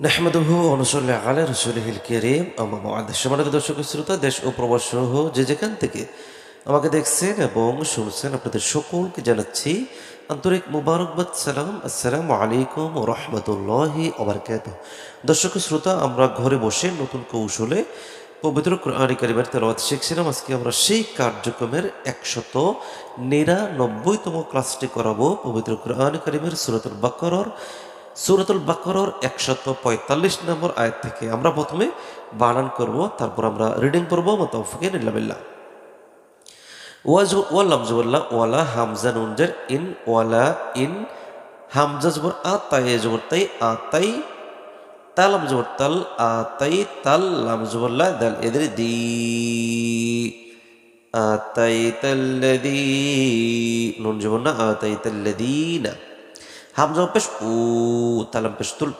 নাহমাদুহু ওয়া নুসাল্লি আলা রাসূলিহিল কারীম আম্মা বা'দ। সম্মানিত দর্শক শ্রোতা, দেশ ও প্রবাস সহ যে যেখান থেকে আমাকে দেখছেন এবং শুনছেন আপনাদের সকলকে জানাচ্ছি আন্তরিক মুবারকবাদ সালাম। আসসালামু আলাইকুম ওয়া রাহমাতুল্লাহি ওয়া বারাকাতুহু। দর্শক শ্রোতা, আমরা ঘরে বসে নতুন কৌশলে পবিত্র কোরআনে কারিমের তেলাওয়াত শিখছিলাম। আজকে আমরা সেই কার্যক্রমের ১৯৯তম ক্লাসটি করাবো পবিত্র কোরআনে কারিমের সূরাতুল বাকারার ১৪৫ নম্বর আয়াত থেকে। আমরা প্রথমে বানান করব, তারপর আমরা রিডিং পড়ব। মাতাওফিকিন ইল্লা বিল্লাহ। ওয়া লামজুল্লাহ ওয়ালা হামজা নুন জের ইন ওয়ালা ইন হামজা জবর আ তাই জবর তাই আতাই তালাম জবর তাল আতাই তাল লাম জবরলা দাল এদের দি আতাই তাল্লাযী নুন জবর না আতাই তাল্লাযীনা হামজা পেশ উ তালাম পেশ তুল